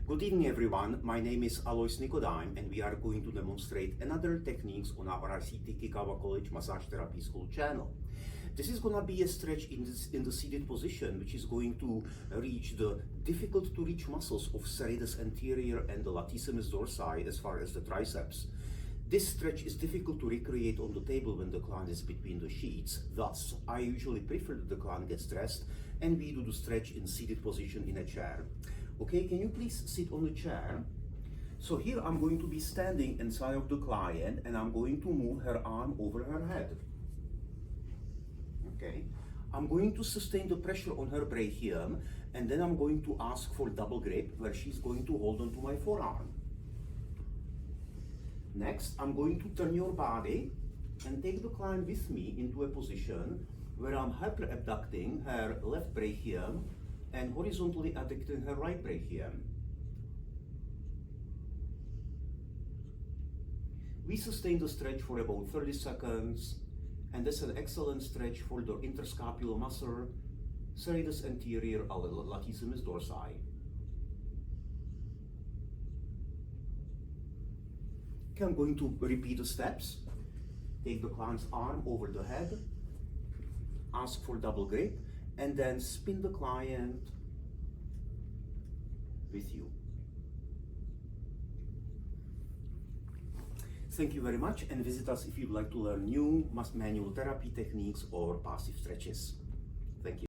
Good evening everyone, my name is Alois Nicodym and we are going to demonstrate another techniques on our RCT Kikkawa College Massage Therapy School channel. This is going to be a stretch in the seated position which is going to reach the difficult to reach muscles of serratus anterior and the latissimus dorsi as far as the triceps. This stretch is difficult to recreate on the table when the client is between the sheets. Thus, I usually prefer that the client gets dressed and we do the stretch in seated position in a chair. Okay, can you please sit on the chair? So here I'm going to be standing inside of the client and I'm going to move her arm over her head. Okay, I'm going to sustain the pressure on her brachium and then I'm going to ask for double grip where she's going to hold on to my forearm. Next, I'm going to turn your body and take the client with me into a position where I'm hyper-abducting her left brachium and horizontally adducting her right brachium. We sustain the stretch for about 30 seconds, and that's an excellent stretch for the interscapular muscle, serratus anterior, latissimus dorsi. Okay, I'm going to repeat the steps. Take the client's arm over the head, ask for double grip, and then spin the client with you. Thank you very much and visit us if you'd like to learn new manual therapy techniques or passive stretches.